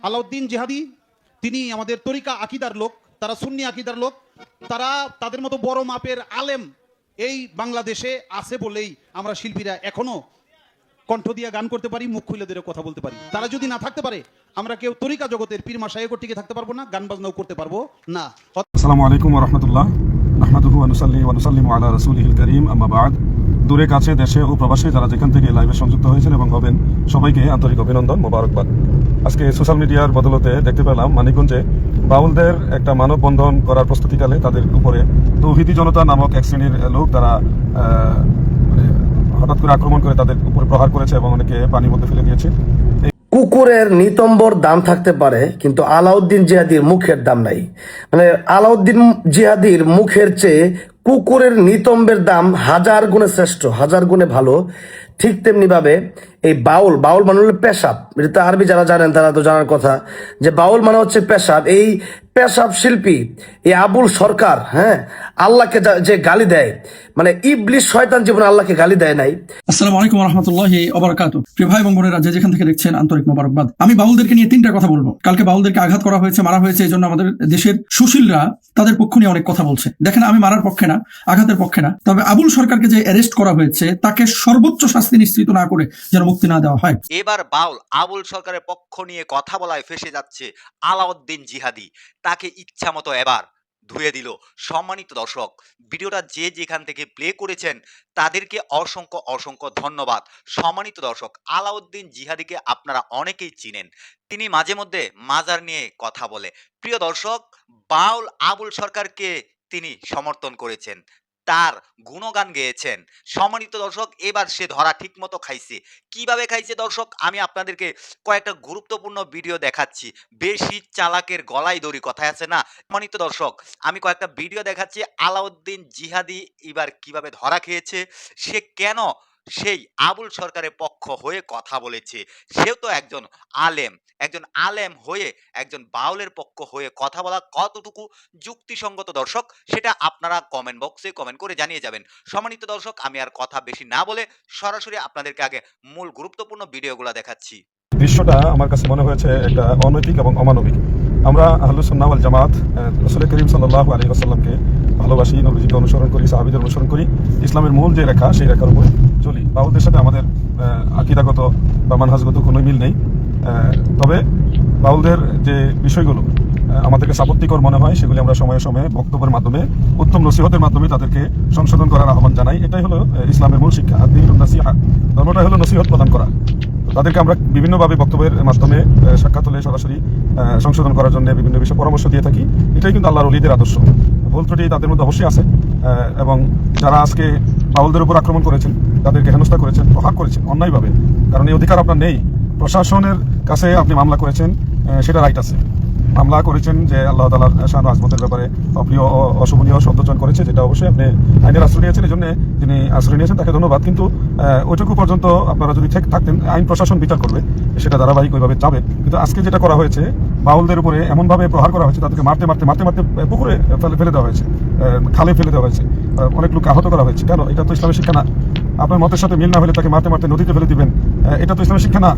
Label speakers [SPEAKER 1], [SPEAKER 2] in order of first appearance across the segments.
[SPEAKER 1] আলাউদ্দিন জিহাদি তিনি আমাদের তরিকা আকিদার লোক, তারা সুন্নি আকিদার লোক, তারা তাদের মতো বড় মাপের আলেম এই বাংলাদেশে আছে বলেই আমরা শিল্পীরা এখনো কণ্ঠ দিয়ে গান করতে পারি, মুখ খুলে দিয়ে কথা বলতে পারি। তারা যদি না থাকতে পারে আমরা কেউ তরিকা জগতের পীর মাশায়েখের টিকে থাকতে পারবো না, গান বাজনাও করতে পারবো না।
[SPEAKER 2] আসসালামু আলাইকুম ওয়া রাহমাতুল্লাহ। নাহমাদুহু ওয়া নুসাল্লি ওয়া নুসাল্লিমু আলা রাসূলিহিল কারীম, আম্মা বা'দ। দূরে কাছে দেশে ও প্রবাসে যারা যেখান থেকে লাইভে সংযুক্ত হয়েছেন এবং হবেন সবাইকে আন্তরিক অভিনন্দন, মোবারকবাদ। আজকে সোশ্যাল মিডিয়ার বদলতে দেখতে পেলাম মানিকগঞ্জে বাউলদের একটা মানববন্ধন করার প্রস্তুতিকালে তাদের উপরে তৌহিদি জনতা নামক এক শ্রেণীর লোক তারা হঠাৎ করে আক্রমণ করে তাদের উপরে প্রহার করেছে এবং অনেকে পানির মধ্যে ফেলে দিয়েছে।
[SPEAKER 3] কুকুরের নিতম্বর দাম থাকতে পারে, কিন্তু আলাউদ্দিন জিহাদির মুখের দাম নাই। মানে আলাউদ্দিন জিহাদির মুখের চেয়ে কুকুরের নিতম্বের দাম হাজার গুণে শ্রেষ্ঠ, হাজার গুণে ভালো। ঠিক তেমনি ভাবে এই বাউল মানে হলো পেশাব। এটা তো আরবি যারা জানেন তারা তো জানার কথা যে বাউল মানে হচ্ছে পেশাব। এই পেশাব শিল্পী এই আবুল সরকার, হ্যাঁ, আল্লাহকে যে গালি দেয়, মানে ইবলিস শয়তান জীবনে আল্লাহকে গালি দেয় নাই।
[SPEAKER 4] আসসালামু আলাইকুম ওয়া রাহমাতুল্লাহি ওয়া বারাকাতুহু। প্রিয় ভাই এবং বোনেরা যে যেখান থেকে দেখছেন আন্তরিক মোবারকবাদ। আমি বাউলদেরকে নিয়ে তিনটা কথা বলবো। কালকে বাউলদেরকে আঘাত করা হয়েছে, মারা হয়েছে, এই জন্য আমাদের দেশের সুশীলরা তাদের পক্ষ নিয়ে অনেক কথা বলছে। দেখেন, আমি মারার পক্ষে না, আঘাতের পক্ষে না, তবে আবুল সরকারকে যে অ্যারেস্ট করা হয়েছে তাকে সর্বোচ্চ শাস্তি নিশ্চিত না করে যেন মুক্তি না দেওয়া হয়।
[SPEAKER 5] এবার বাউল আবুল সরকারের পক্ষ নিয়ে কথা বলায় ফেসে যাচ্ছে আলাউদ্দিন জিহাদি। তাকে ইচ্ছা মতো এবার ধুয়ে দিল। সম্মানিত দর্শক, ভিডিওটা যে যেখান থেকে প্লে করেছেন তাদেরকে অসংখ্য অসংখ্য ধন্যবাদ। সম্মানিত দর্শক, আলাউদ্দিন জিহাদিকে আপনারা অনেকেই চিনেন, তিনি মাঝে মধ্যে মাজার নিয়ে কথা বলে। প্রিয় দর্শক, বাউল আবুল সরকারকে তিনি সমর্থন করেছেন, তার গুণগান গেয়েছেন। সম্মানিত দর্শক, এবার সে ধরা ঠিক মতো খাইছে। কিভাবে খাইছে দর্শক, আমি আপনাদেরকে কয়েকটা গুরুত্বপূর্ণ ভিডিও দেখাচ্ছি। বেশি চালাকের গলায় দড়ি, কথায় আছে না। সম্মানিত দর্শক, আমি কয়েকটা ভিডিও দেখাচ্ছি আলাউদ্দিন জিহাদি এবার কিভাবে ধরা খেয়েছে, সে কেন সেই আবুল সরকারের পক্ষ হয়ে কথা বলেছে। সেও তো একজন আলেম হয়ে একজন বাউলের পক্ষ হয়ে কথা বলা কতটুকু যুক্তিসঙ্গত দর্শক, সেটা আপনারা কমেন্ট বক্সে কমেন্ট করে জানিয়ে যাবেন। সম্মানিত দর্শক, আমি আর কথা বেশি না বলে সরাসরি আপনাদেরকে আগে মূল গুরুত্বপূর্ণ ভিডিওগুলো দেখাচ্ছি।
[SPEAKER 2] দৃশ্যটা আমার কাছে মনে হয়েছে একটা অনৈতিক এবং অমানবিক। আমরা আহলুস সুন্নাহ ওয়াল জামাত রাসূল করিম সাল্লাল্লাহু আলাইহি ওয়াসাল্লামকে ভালোবাসি, নবীজিকে অনুসরণ করি, সাহাবীদের অনুসরণ করি, ইসলামের মূল যে রেখা সেই রেখার উপরে চলি। বাউলদের সাথে আমাদের আকীদাগত বা মানহাজগত কোনো মিল নেই। তবে বাউলদের যে বিষয়গুলো আমাদেরকে আপত্তিকর মনে হয় সেগুলি আমরা সময়ে সময়ে বক্তব্যের মাধ্যমে, উত্তম নসিহতের মাধ্যমে তাদেরকে সংশোধন করার আহ্বান জানাই। এটাই হলো ইসলামের মূল শিক্ষা। আদ-দীনুন নাসিহা, ধর্মটাই হলো নসিহত প্রদান করা। তাদেরকে আমরা বিভিন্নভাবে বক্তব্যের মাধ্যমে সাক্ষাৎ হলে সরাসরি সংশোধন করার জন্য বিভিন্ন বিষয়ে পরামর্শ দিয়ে থাকি। এটাই কিন্তু আল্লাহর ওলিদের আদর্শ। ভুল ত্রুটি তাদের মধ্যে অবশ্যই আছে, এবং যারা আজকে বাউলদের উপর আক্রমণ করেছেন, তাদেরকে হেনস্থা করেছেন, প্রহার করেছেন অন্যায়ভাবে, কারণ এই অধিকার আপনার নেই। প্রশাসনের কাছে আপনি মামলা করেছেন, সেটা রাইট আছে। মামলা করেছেন যে আল্লাহ তাআলার শান ও আজমতের ব্যাপারে অপ্রিয় ও অশোভনীয় শব্দচয়ন করেছে, যেটা অবশ্যই আপনি আইনের আশ্রয় নিয়েছেন, এই জন্য যিনি আশ্রয় নিয়েছেন তাকে ধন্যবাদ। কিন্তু ওইটুকু পর্যন্ত আপনারা যদি ঠিক থাকতেন, আইন প্রশাসন বিচার করবে, সেটা ধারাবাহিক ওইভাবে যাবে। কিন্তু আজকে যেটা করা হয়েছে, বাউলদের উপরে এমনভাবে প্রহার করা হয়েছে, তাদেরকে মারতে মারতে মারতে মারতে পুকুরে ফেলে দেওয়া হয়েছে, খালে ফেলে দেওয়া হয়েছে, অনেক লোক আহত করা হয়েছে। কেন? এটা তো ইসলামের শিক্ষা না। আপনার মতের সাথে মিল না হলে তাকে মারতে মারতে নদীতে ফেলে দিবেন, এটা তো ইসলামের শিক্ষা না।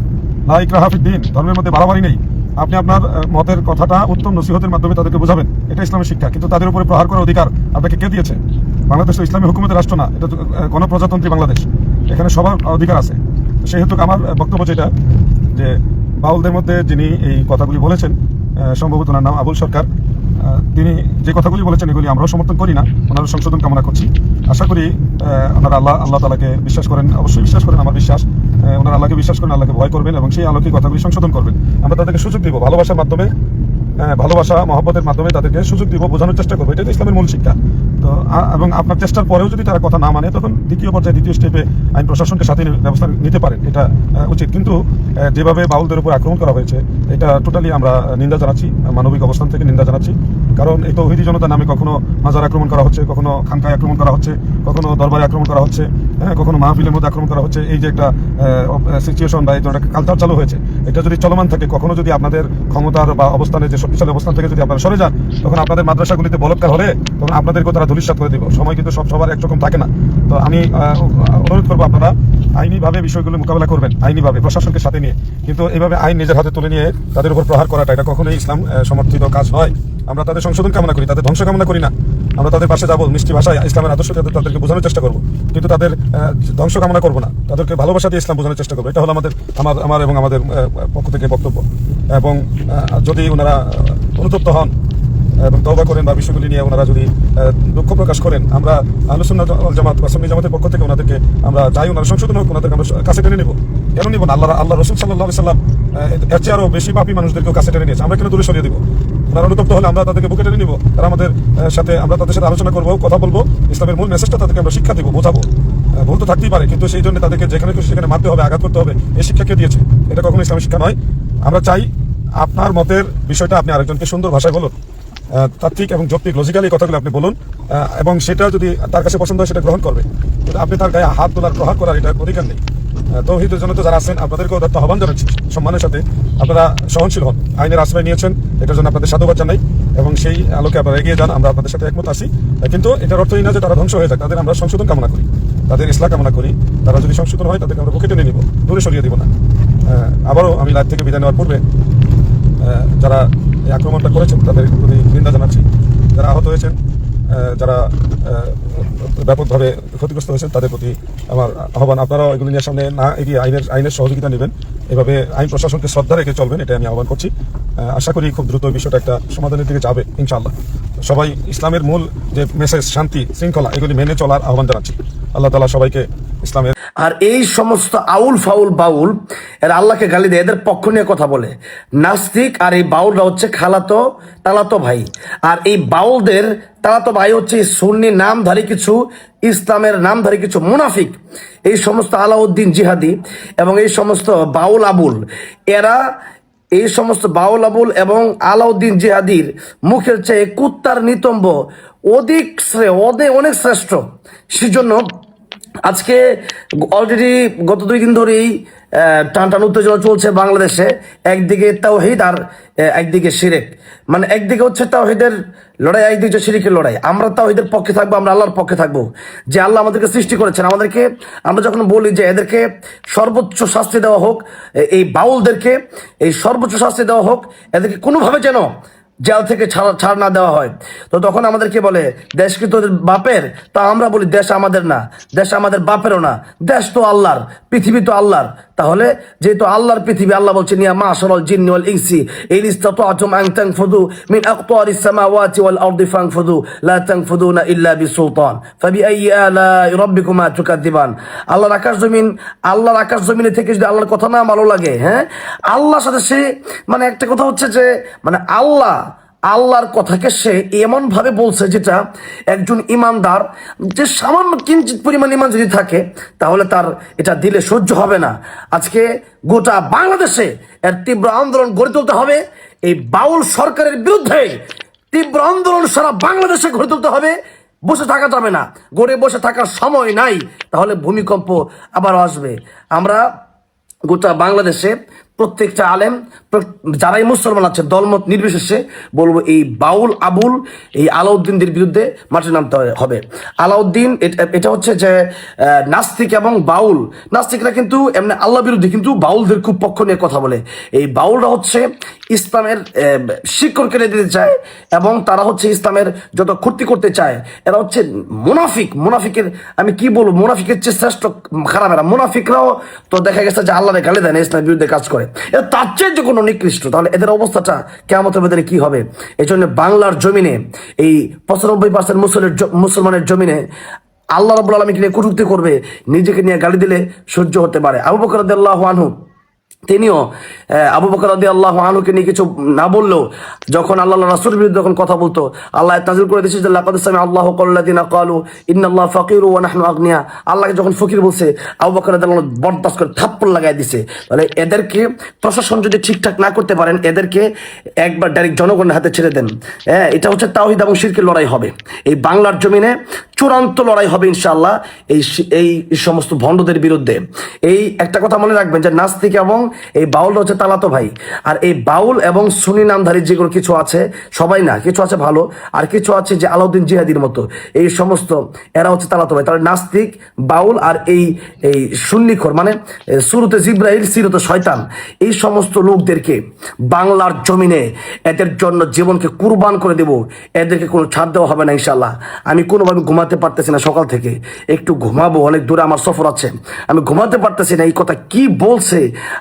[SPEAKER 2] লা ইকরাহা ফিদ-দীন, ধর্মের মধ্যে বাড়াবাড়ি নেই। আপনি আপনার মতের কথাটা উত্তম নসিহতের মাধ্যমে তাদেরকে বোঝাবেন, এটা ইসলামের শিক্ষা। কিন্তু তাদের উপরে প্রহার করার অধিকার আপনাকে কে দিয়েছে? বাংলাদেশ তো ইসলামী হুকুমতের রাষ্ট্র না, এটা তো গণপ্রজাতন্ত্রী বাংলাদেশ, এখানে সবার অধিকার আছে। সেহেতু আমার বক্তব্য যেটা, যে বাউলদের মধ্যে যিনি এই কথাগুলি বলেছেন, সম্ভবত ওনার নাম আবুল সরকার, তিনি যে কথাগুলি বলেছেন এগুলি আমরাও সমর্থন করি না, ওনার সংশোধন কামনা করছি। আশা করি ওনারা আল্লাহ তাআলাকে বিশ্বাস করেন, অবশ্যই বিশ্বাস করেন, আমার বিশ্বাস ওনারা আল্লাহকে বিশ্বাস করেন, আল্লাহকে ভয় করবেন এবং সেই আলোকে কথাগুলি সংশোধন করবেন। আমরা তাদেরকে সুযোগ দিব, ভালোবাসার মাধ্যমে, ভালোবাসা মহব্বতের মাধ্যমে তাদেরকে সুযোগ দিব, বোঝানোর চেষ্টা করবো। এটা ইসলামের মূল শিক্ষা। তো এবং আপনার চেষ্টার পরেও যদি তারা কথা না মানে, তখন দ্বিতীয় পর্যায়ে, দ্বিতীয় স্টেপে আইন প্রশাসনকে সাথে ব্যবস্থা নিতে পারেন, এটা উচিত। কিন্তু যেভাবে বাউলদের উপর আক্রমণ করা হয়েছে, এটা টোটালি আমরা নিন্দা জানাচ্ছি, মানবিক অবস্থান থেকে নিন্দা জানাচ্ছি। কারণ এই তৌহিদি জনতার নামে কখনো মাজার আক্রমণ করা হচ্ছে, কখনো খানকায় আক্রমণ করা হচ্ছে, কখনো দরবারে আক্রমণ করা হচ্ছে, কখনো মাহফিলের মধ্যে আক্রমণ করা হচ্ছে। এই যে একটা সিচুয়েশন বা এই ধরনের একটা কালচার চালু হয়েছে, এটা যদি চলমান থাকে, কখনো যদি আপনাদের ক্ষমতার বা অবস্থানের যে শক্তিশালী অবস্থান থেকে যদি আপনারা সরে যান, তখন আপনাদের মাদ্রাসাগুলিতে বলৎকার হলে তখন আপনাদেরকেও তারা ধূলিসাৎ করে দিব। সময় কিন্তু সবার একরকম থাকে না। তো আমি অনুরোধ করবো আপনারা আইনিভাবে বিষয়গুলো মোকাবেলা করবেন, আইনিভাবে প্রশাসনকে সাথে নিয়ে। কিন্তু এইভাবে আইন নিজের হাতে তুলে নিয়ে তাদের উপর প্রহার করাটা এটা কখনোই ইসলাম সমর্থিত কাজ নয়। আমরা তাদের সংশোধন কামনা করি, তাদের ধ্বংস কামনা করি না। আমরা তাদের পাশে যাবো, মিষ্টি ভাষায় ইসলামের আদর্শ তাদেরকে বোঝানোর চেষ্টা করবো, কিন্তু তাদের ধ্বংস কামনা করবো না। তাদেরকে ভালোবাসা দিয়ে ইসলাম বোঝানোর চেষ্টা করবো। এটা হলো আমার এবং আমাদের পক্ষ থেকে বক্তব্য। এবং যদি ওনারা অনুতপ্ত হন এবং তওবা করেন বা বিষয়গুলি নিয়ে ওনারা যদি দুঃখ প্রকাশ করেন, আমরা আহলে সুন্নাত ওয়াল জামাত বা সুন্নি জামাতের পক্ষ থেকে ওনাদেরকে আমরা চাই ওনারা সংশোধন হোক, ওনাদেরকে আমরা কাছে টেনে নেব। কেন নিব না? আল্লাহ রসুল সাল্লাল্লাহু আলাইহি সাল্লাম এর চেয়ে আরও বেশি পাপী মানুষদেরকেও কাছে টেনে নিয়েছে, আমরা কেন দূরে সরিয়ে দিব? ওনারা অনুতপ্ত হলে আমরা তাদেরকে বুকে টেনে নিব, তারা আমাদের সাথে, আমরা তাদের সাথে আলোচনা করবো, কথা বলবো, ইসলামের মূল মেসেজটা তাদেরকে আমরা শিক্ষা দিব, বোঝাবো। ভুল তো থাকতেই পারে, কিন্তু সেই জন্য তাদেরকে যেখানে খুশি সেখানে মারতে হবে, আঘাত করতে হবে, এই শিক্ষা কে দিয়েছে? এটা কখনো ইসলামের শিক্ষা নয়। আমরা চাই আপনার মতের বিষয়টা আপনি আরেকজনকে সুন্দর ভাষায় বলুন, তাত্ত্বিক এবং যৌক্তিক লজিক্যালি কথাগুলো আপনি বলুন, এবং সেটা যদি তার কাছে পছন্দ হয় সেটা গ্রহণ করবে। কিন্তু আপনি তার গায়ে হাত তোলার, প্রহার করার এটা অধিকার নেই। তৌহিদের জন্য তো যারা আছেন আপনাদেরকেও আহ্বান জানাচ্ছি সম্মানের সাথে আপনারা সহনশীল হন, আইনের আশ্রয় নিয়েছেন, এটার জন্য আপনাদের সাধুবাদ জানাই এবং সেই আলোকে আপনারা এগিয়ে যান। আমরা আপনাদের সাথে একমত আছি, কিন্তু এটার অর্থই না যে তারা ধ্বংস হয়ে যায়। তাদের আমরা সংশোধন কামনা করি, তাদের ইসলাহ কামনা করি। তারা যদি সংশোধন হয় তাদেরকে আমরা বুকে টেনে নিব, দূরে সরিয়ে দিব না। আবারও আমি লাইভ থেকে বিদায় নেওয়ার পূর্বে যারা এই আক্রমণটা করেছেন তাদের প্রতি নিন্দা জানাচ্ছি। যারা আহত হয়েছেন, যারা ব্যাপকভাবে ক্ষতিগ্রস্ত হয়েছেন, তাদের প্রতি আমার আহ্বান, আপনারাও এগুলি নিয়ে সামনে না এগিয়ে আইনের সহযোগিতা নেবেন, এভাবে আইন প্রশাসনকে শ্রদ্ধা রেখে চলবেন, এটাই আমি আহ্বান করছি। আশা করি খুব দ্রুত বিষয়টা একটা সমাধানের দিকে যাবে ইনশাআল্লাহ। সবাই ইসলামের মূল যে মেসেজ, শান্তি শৃঙ্খলা, এগুলি মেনে চলার আহ্বান জানাচ্ছি। আল্লাহ তাআলা সবাইকে ইসলামের।
[SPEAKER 3] আর এই সমস্ত আউল ফাউল বাউল এরা আল্লাহকে গালি দেয়, এদের পক্ষ নিয়ে কথা বলে নাস্তিক। আর এই বাউলরা হচ্ছে তালাতো ভাই। আর এই বাউলদের তালাতো ভাই হচ্ছে সুন্নি নামধারী কিছু, ইসলামের নামধারী কিছু মুনাফিক। এই সমস্ত আলাউদ্দিন জিহাদি এবং এই সমস্ত বাউল আবুল, এরা এই সমস্ত বাউল আবুল এবং আলাউদ্দিন জিহাদির মুখের চেয়ে কুত্তার নিতম্ব অনেক শ্রেষ্ঠ। সেজন্য আজকে অলরেডি গত 2 দিন ধরেই টানটান উত্তেজনা চলছে বাংলাদেশে। একদিকে তাওহীদ আর একদিকে শিরক, মানে একদিকে হচ্ছে তাওহীদের লড়াই, একদিকে হচ্ছে শিরকের লড়াই। আমরা তাওহীদের পক্ষে থাকবো, আমরা আল্লাহর পক্ষে থাকবো, যে আল্লাহ আমাদেরকে সৃষ্টি করেছেন। আমরা যখন বলি যে এদেরকে সর্বোচ্চ শাস্তি দেওয়া হোক, এই বাউলদেরকে এই সর্বোচ্চ শাস্তি দেওয়া হোক, এদেরকে কোনোভাবে যেন জেল থেকে ছাড় না দেওয়া হয়, তো তখন আমাদেরকে বলে দেশ কি তোদের বাপের? তা আমরা বলি দেশ আমাদের না, দেশ আমাদের বাপেরও না, দেশ তো আল্লাহর, পৃথিবী তো আল্লাহর। তাহলে যেহেতু আল্লাহর পৃথিবী, আল্লাহ বলছেন ইয়া মাশারাল জিন্নি ওয়াল ইনসি ইন ইসতাতা'তুম আন তানফুযু মিন আকতারিস সামাওয়াতি ওয়াল আরদি ফানফুযু লা তানফুযুনা ইল্লা বিসুলতান ফাবিআইয়ি আলাই রাব্বিকুমা তুকাযযিবান। আল্লাহর আকাশ জমিনে থেকে যদি আল্লাহর কথা না ভালো লাগে, হ্যাঁ, আল্লাহর সাথে সে, মানে একটা কথা হচ্ছে যে, মানে আল্লাহর কথাকে সে এমন ভাবে বলছে যেটা একজন ইমানদার, যে সামান্য কিঞ্চিত পরিমাণ ইমান যদি থাকে তাহলে তার এটা দিলে সহ্য হবে না। আজকে গোটা বাংলাদেশে এর তীব্র আন্দোলন গড়ে তুলতে হবে, এই বাউল সরকারের বিরুদ্ধে তীব্র আন্দোলন সারা বাংলাদেশে গড়ে তুলতে হবে। বসে থাকা যাবে না, গড়ে বসে থাকার সময় নাই, তাহলে ভূমিকম্প আবারও আসবে। আমরা গোটা বাংলাদেশে প্রত্যেকটা আলেম, যারাই মুসলমান আছে, দলমত নির্বিশেষে বলবো, এই বাউল আবুল, এই আলাউদ্দিনদের বিরুদ্ধে মাঠে নামতে হবে। আলাউদ্দিন এটা হচ্ছে যে নাস্তিক এবং বাউল। নাস্তিকরা কিন্তু এমনি আল্লাহ বিরুদ্ধে, কিন্তু বাউলদের খুব পক্ষ নিয়ে কথা বলে। এই বাউলরা হচ্ছে ইসলামের শিকড় কেটে দিতে চায় এবং তারা হচ্ছে ইসলামের যত ক্ষতি করতে চায়। এরা হচ্ছে মুনাফিকের আমি কি বলবো, মুনাফিকের চেয়ে শ্রেষ্ঠ খারাপ এরা। মুনাফিকরাও তো দেখা গেছে যে আল্লাহরে গালি দেয় না, ইসলামের বিরুদ্ধে কাজ করে, এরা তার চেয়ে যে কোনো নিকৃষ্ট। তাহলে এদের অবস্থাটা কিয়ামতের ময়দানে কি হবে? এই জন্য বাংলার জমিনে, এই 95% মুসলমানের জমিনে আল্লাহ রাব্বুল আলামিনকে নিয়ে কটূক্তি করবে, নিজেকে নিয়ে গালি দিলে সহ্য হতে পারে। আবু বকর রাদিয়াল্লাহু আনহু, তিনিও আবু বকর রাদিয়াল্লাহু আনহুকে নিয়ে কিছু না বললেও যখন আল্লাহ রাসূলের বিরুদ্ধে যখন কথা বলতো, আল্লাহ নাযিল করে দিয়েছে যে লাকাদ সামিআ আল্লাহু কাল্লাযিনা ক্বালু ইন্নাল্লাহা ফাকিরু ওয়া নাহনু আগনিয়া। আল্লাহকে যখন ফকির বলছে, আবু বকর রাদিয়াল্লাহু আনহু বরদাস্ত করে থাপ্পড় লাগায় দিছে। তাহলে এদেরকে প্রশাসন যদি ঠিকঠাক না করতে পারেন, এদেরকে একবার ডাইরেক্ট জনগণের হাতে ছেড়ে দেন। হ্যাঁ, এটা হচ্ছে তাওহীদ এবং শিরকের লড়াই হবে। এই বাংলার জমিনে চূড়ান্ত লড়াই হবে ইনশাআল্লাহ এই সমস্ত ভণ্ডদের বিরুদ্ধে। এই একটা কথা মনে রাখবেন যে নাস্তিক এবং এই বাউলটা হচ্ছে তালাতো ভাই। আর এই বাউল এবং সুনি নামধারী যেগুলো কিছু আছে, সবাই না, কিছু আছে ভালো, আর কিছু আছে যে আলাউদ্দিন জিহাদির মতো, এই সমস্ত এরা হচ্ছে তালাতো ভাই। তাহলে নাস্তিক, বাউল আর এই এই সুন্নিখোর, মানে শুরুতে জিব্রাইল সিরতে শয়তান, এই সমস্ত লোকদেরকে বাংলার জমিনে এদের জন্য জীবনকে কুরবান করে দেব। এদেরকে কোনো ছাড় দেওয়া হবে না ইনশাল্লাহ। আমি কোনোভাবে ঘুমাতে পারতেছি না, সকাল থেকে একটু ঘুমাবো, অনেক দূরে আমার সফর আছে, আমি ঘুমাতে পারতেছি না। এই কথা কি বলছে,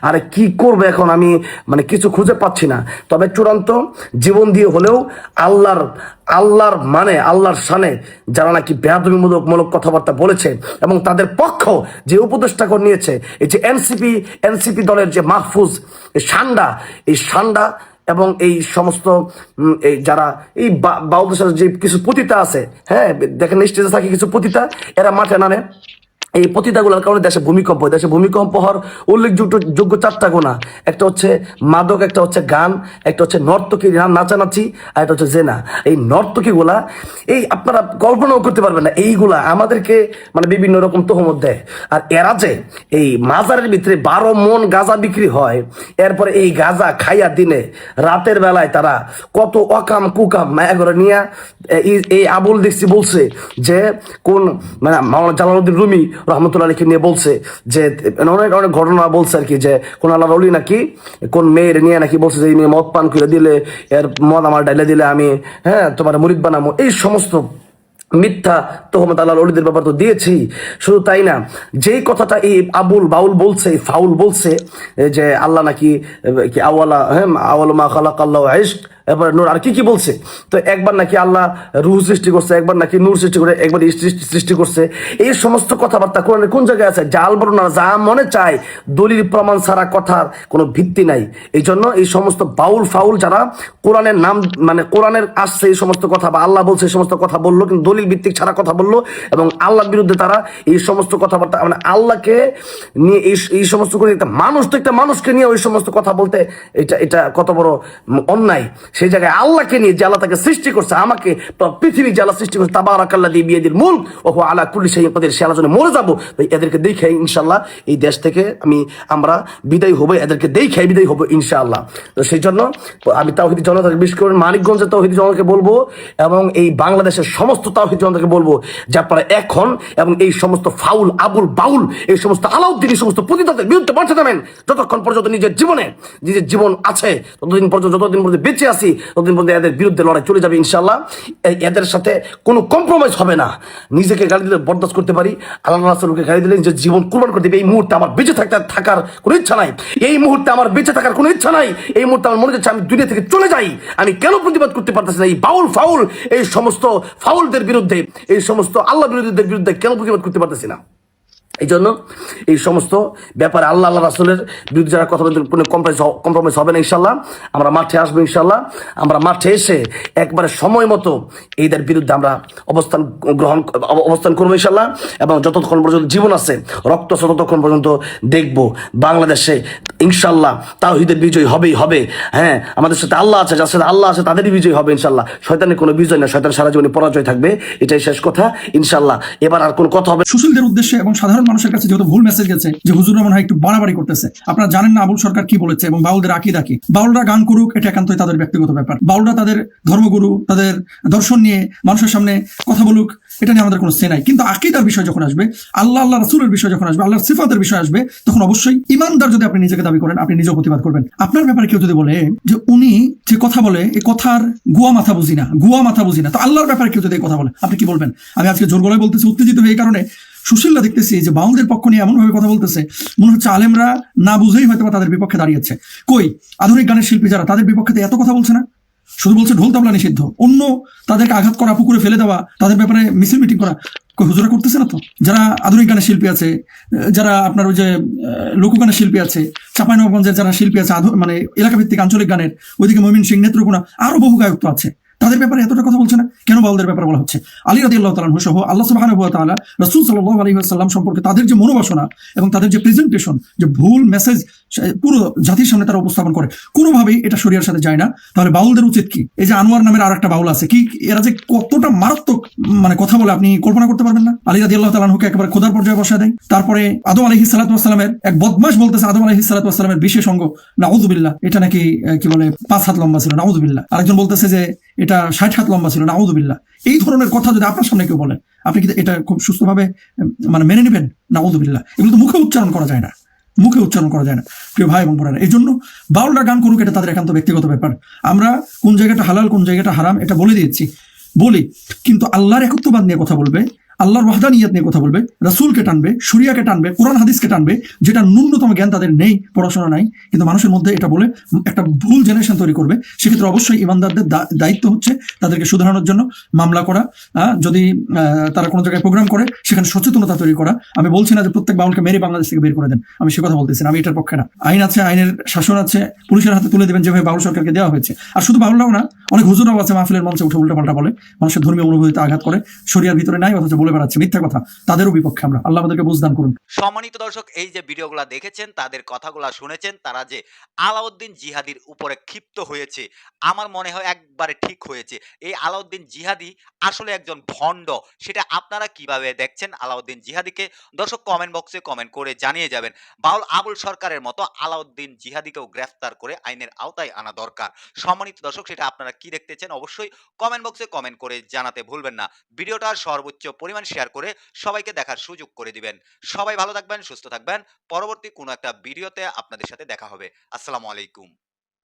[SPEAKER 3] আরে কি করবে এখন, আমি মানে কিছু খুঁজে পাচ্ছি না। তবে চূড়ান্ত জীবন দিয়ে হলেও আল্লাহর মানে আল্লাহর শানে যারা নাকি বেয়াদবিমূলক কথাবার্তা বলেছে এবং তাদের পক্ষ যে উপদেষ্টাগণ নিয়েছে, এই যে এনসিপি দলের যে মাহফুজ এই সান্ডা এবং এই সমস্ত এই যারা এই বাউলদের সাথে যে কিছু পতিতা আছে, হ্যাঁ দেখেন স্টেজে থাকে কিছু পতিতা, এরা মাঠে নামে। এই পতিতাগুলোর কারণে দেশে ভূমিকম্প হওয়ার উল্লেখযোগ্য 4টা গুণা। একটা হচ্ছে মাদক, একটা হচ্ছে গান, একটা হচ্ছে নর্তকী নাচানাচি, আর একটা হচ্ছে জেনা। এই নর্তকী গুলা, এই আপনারা কল্পনাও করতে পারবেন না, এইগুলা আমাদেরকে মানে বিভিন্ন রকম তহমত দেয়। আর এরা যে এই মাজারের ভিতরে 12 মন গাঁজা বিক্রি হয়, এরপরে এই গাঁজা খাইয়া দিনে রাতের বেলায় তারা কত অকাম কুকাম মায়া করে নিয়ে এই আবুল দেখছি বলছে যে কোন মানে মাওলানা জালালউদ্দিন রুমি রহমতুল্লাহ আলাইহি নিয়ে বলছে যে অনেক ঘটনা বলছে আর কি, যে কোন আল্লাহর ওলি নাকি কোন মেয়ের নিয়ে নাকি বলছে যে এই মেয়ে মদ পান করে দিলে, এর মদ আমার ডাইলে দিলে আমি তোমার মুরিদ বানাবো। এই সমস্ত মিথ্যা তোহমত আল্লাহর ওলিদের ব্যাপার তো দিয়েছি। শুধু তাই না, যেই কথাটা এই বাউল বলছে, ফাউল বলছে যে আল্লাহ নাকি কি আওয়ালা মা খালাকাল্লাহু ইশক, এবার নূর, আর কি বলছে, তো একবার নাকি আল্লাহ রূহ সৃষ্টি করছে, একবার নাকি নূর সৃষ্টি করে, একবার সৃষ্টি করছে। এই সমস্ত কথাবার্তা কোরআনের কোন জায়গায় আছে? জাল বর্ণনা, যা মনে চায়, দলিল প্রমাণ ছাড়া কথার কোনো ভিত্তি নাই। এই জন্য এই সমস্ত বাউল ফাউল যারা কোরআনের নাম মানে কোরআনের আসছে এই সমস্ত কথা, বা আল্লাহ বলছে এই সমস্ত কথা বললো, কিন্তু দলিল ভিত্তিক ছাড়া কথা বললো, এবং আল্লাহর বিরুদ্ধে তারা এই সমস্ত কথাবার্তা মানে আল্লাহকে নিয়ে এই সমস্ত করে, একটা মানুষকে নিয়ে ওই সমস্ত কথা বলতে, এটা কত বড় অন্যায়। সেই জায়গায় আল্লাহকে নিয়ে, যে আল্লাহ তাকে সৃষ্টি করছে, আমাকে পৃথিবী যে আল্লাহ সৃষ্টি করছে, তাবারাকাল্লাযী বিয়াদিল মুলক ওয়া হুয়া আলা কুল্লি শাইইন কাদির, সে আল্লাহর জন্য মরে যাবো। এদেরকে দেখে ইনশাআল্লাহ এই দেশ থেকে আমরা বিদায় হবো, এদেরকে দেখে বিদায় হবো ইনশাআল্লাহ। তো সেই জন্য আমি তাওহীদি জনতাকে, বিশেষ করে মানিকগঞ্জের তাওহীদি জনতাকে বলবো, এবং এই বাংলাদেশের সমস্ত তাওহীদি জনতাকে বলবো যে আপনারা এখন এবং এই সমস্ত ফাউল আবুল বাউল, এই সমস্ত আলাউদ্দিন, এই সমস্ত পতিতাদের বিরুদ্ধে মাঠে নামেন। যতক্ষণ পর্যন্ত নিজের জীবন আছে, যতদিন পর্যন্ত বেঁচে আছি, ততদিন পর্যন্ত এদের বিরুদ্ধে লড়াই চলে যাবে ইনশাআল্লাহ। এদের সাথে কোনো কম্প্রোমাইজ হবে না। নিজেকে গালি দিলে বরদাস্ত করতে পারি, আল্লাহ রাসূলকে গালি দিলে নিজের জীবন কুরবান করে দিবে। এই মুহূর্তে আমার বেঁচে থাকার কোনো ইচ্ছা নাই, এই মুহূর্তে আমার বেঁচে থাকার কোনো ইচ্ছা নাই। এই মুহূর্তে আমার মনে হচ্ছে আমি দুনিয়া থেকে চলে যাই। আমি কেন প্রতিবাদ করতে পারতেছি না এই বাউল ফাউল, এই সমস্ত ফাউলদের বিরুদ্ধে, এই সমস্ত আল্লাহ বিরোধীদের বিরুদ্ধে কেন প্রতিবাদ করতে পারতেছি না? এই জন্য এই সমস্ত ব্যাপারে আল্লাহ রাসূলের বিরুদ্ধে যারা কথা বলতে কোনো কম্প্রোমাইজ হবে না ইনশাল্লাহ। আমরা মাঠে আসবো ইনশাল্লাহ। আমরা মাঠে এসে একবারে সময় মতো এইদের বিরুদ্ধে আমরা অবস্থান করবো ইনশাল্লাহ। এবং যতক্ষণ পর্যন্ত জীবন আছে, রক্ত আছে, ততক্ষণ পর্যন্ত দেখবো বাংলাদেশে ইনশাল্লাহ তাওহীদের বিজয় হবেই হবে। হ্যাঁ, আমাদের সাথে আল্লাহ আছে, যার সাথে আল্লাহ আছে তাদেরই বিজয় হবে ইনশাল্লাহ। শয়তানের কোনো বিজয় না, শয়তান সারা জীবনে পরাজয় থাকবে। এটাই শেষ কথা ইনশাল্লাহ। এবার আর কোনো কথা হবে
[SPEAKER 4] সুশীলদের উদ্দেশ্যে এবং সাধারণ মানুষের কাছে যেহেতু ভুল মেসেজ গেছে যে হুজুররা মনে হয় একটু বাড়াবাড়ি করতেছে। আপনারা জানেন না আবুল সরকার কি বলেছে এবং বাউলদের আকীদা কি। বাউলরা গান করুক, এটা একান্তই তাদের ব্যক্তিগত ব্যাপার। বাউলরা তাদের ধর্মগুরু, তাদের দর্শন নিয়ে মানুষের সামনে কথা বলুক, এটা নিয়ে আমাদের কোনো সে নাই। কিন্তু আকীদার বিষয় যখন আসবে, আল্লাহ রাসূলের বিষয় যখন আসবে, আল্লাহর সিফাতের বিষয় আসবে, তখন অবশ্যই ইমানদার যদি আপনি নিজেকে দাবি করেন, আপনি নিজেও প্রতিবাদ করবেন। আপনার ব্যাপারে কেউ যদি বলে যে উনি যে কথা বলে এই কথার গুয়া মাথা বুঝি না, তো আল্লাহর ব্যাপারে কেউ যদি এই কথা বলে, আপনি কি বলবেন? আমি আজকে জোর গলায় বলতেছি, উত্তেজিত হয়ে এই কারণে সুশীলরা দেখতেছি যে বাউলদের পক্ষ নিয়ে এমন ভাবে কথা বলতেছে, মনে হচ্ছে আলেমরা না বুঝেই হয়তো তাদের বিপক্ষে দাঁড়িয়েছে। কই আধুনিক গানের শিল্পী যারা, তাদের বিপক্ষে এত কথা বলছে না, শুধু বলছে ঢোল তাবলা নিষিদ্ধ। অন্য তাদেরকে আঘাত করা, পুকুরে ফেলে দেওয়া, তাদের ব্যাপারে মিছিল মিটিং করা হুজুরা করতেছে না তো। যারা আধুনিক গানের শিল্পী আছে, যারা আপনার ওই যে লোকগানের শিল্পী আছে, চাঁপাইনবাবগঞ্জের যারা শিল্পী আছে মানে এলাকা ভিত্তিক আঞ্চলিক গানের, ওইদিকে ময়মনসিংহ, নেত্রকোনা, আরো বহু গায়ক তো আছে, তাদের ব্যাপারে এতটা কথা বলছে না, কেন বাউলদের ব্যাপারে বলা হচ্ছে? আলী রাদিয়াল্লাহু তাআলা আনহু সহ আল্লাহ সুবহানাহু ওয়া তাআলা রাসূল সাল্লাল্লাহু আলাইহি ওয়াসাল্লাম সম্পর্কে তাদের যে মনোবাসনা এবং তাদের যে প্রেজেন্টেশন, যে ভুল মেসেজ পুরো জাতির সামনে তারা উপস্থাপন করে, কোনোভাবেই এটা শরিয়ার সাথে যায় না। তাহলে বাউলদের উচিত কি? এই যে আনোয়ার নামের আর একটা বাউল আছে, কি এরা যে কতটা মারাত্মক মানে কথা বলে আপনি কল্পনা করতে পারবেন না। আলী রাদিয়াল্লাহু তাআলা আনহুকে একেবারে খোদার পর্যায়ে বসায় দেয়। তারপরে আদম আলাইহিস সালাতু ওয়াস সালামের এক বদমাশ বলতেছে আদম আলাইহিস সালাতু ওয়াস সালামের বিশেষ অঙ্গ নাউযুবিল্লাহ এটা নাকি কি বলে 5 হাত লম্বা ছিল, নাউযুবিল্লাহ। আরেকজন বলতেছে যে এটা 60 হাত লম্বা ছিল, নাউযুবিল্লাহ। এই ধরনের কথা যদি আপনার সামনে কেউ বলে, আপনি কি এটা খুব সুস্থভাবে মানে মেনে নেবেন? নাউযুবিল্লাহ। এগুলো তো মুখে উচ্চারণ করা যায় না, মুখে উচ্চারণ করা যায় না প্রিয় ভাই এবং বোনেরা। এই জন্য বাউলরা গান করুক, এটা তাদের একান্ত ব্যক্তিগত ব্যাপার। আমরা কোন জায়গাটা হালাল কোন জায়গাটা হারাম এটা বলে দিয়েছি, বলি, কিন্তু আল্লাহর একত্ববাদ নিয়ে কথা বলবে, আল্লাহর ওয়াহদানিয়াত নিয়ে কথা বলবে, রাসূলকে টানবে, শরিয়াকে টানবে, কোরআন হাদিসকে টানবে, যেটা ন্যূনতম জ্ঞান তাদের নেই, পড়াশোনা নাই, কিন্তু মানুষের মধ্যে এটা বলে একটা ভুল জেনারেশন তৈরি করবে। সেক্ষেত্রে অবশ্যই ইমানদারদের দায়িত্ব হচ্ছে তাদেরকে শুধরানোর জন্য মামলা করা, যদি তারা কোনো জায়গায় প্রোগ্রাম করে সেখানে সচেতনতা তৈরি করা। আমি বলছি না যে প্রত্যেক বাউলকে মেরে বাংলাদেশ থেকে বের করে দেন, আমি সে কথা বলতেছি না, আমি এটার পক্ষে না। আইন আছে, আইনের শাসন আছে, পুলিশের হাতে তুলে দেবেন যেভাবে বাউল সরকারকে দেওয়া হয়েছে। আর শুধু বাউলরাও না, অনেক হুজুরাও আছে মাহফিলের মঞ্চে উঠে উল্টাপাল্টা বলে, মানুষের ধর্মীয় অনুভূতিতে আঘাত করে, শরিয়ার ভিতরে নাই অথচ বলে বেড়াচ্ছে মিথ্যা কথা। তাদেরও বিপক্ষে আমরা। আল্লাহ আমাদেরকে বুঝদান করুন।
[SPEAKER 5] সম্মানিত দর্শক, এই যে ভিডিওগুলো দেখেছেন, তাদের কথাগুলো শুনেছেন, তারা যে আলাউদ্দিন জিহাদির উপরে ক্ষিপ্ত হয়েছে, আমার মনে হয় একবারে ঠিক হয়েছে। এই আলাউদ্দিন জিহাদি আসলে একজন ভণ্ড। সেটা আপনারা কিভাবে দেখছেন আলাউদ্দিন জিহাদিকে? দর্শক কমেন্ট বক্সে কমেন্ট করে জানিয়ে যাবেন। বাউল আবুল সরকারের মতো আলাউদ্দিন জিহাদিকেও গ্রেফতার করে আইনের আওতায় আনা দরকার। সম্মানিত দর্শক, সেটা আপনারা কি দেখতে চান অবশ্যই কমেন্ট বক্সে কমেন্ট করে জানাতে ভুলবেন না। ভিডিওটার সর্বোচ্চ পরিমাণ শেয়ার করে সবাইকে দেখার সুযোগ করে দিবেন। সবাই ভালো থাকবেন, সুস্থ থাকবেন। পরবর্তী কোনো একটা ভিডিওতে আপনাদের সাথে দেখা হবে। আসসালামু আলাইকুম।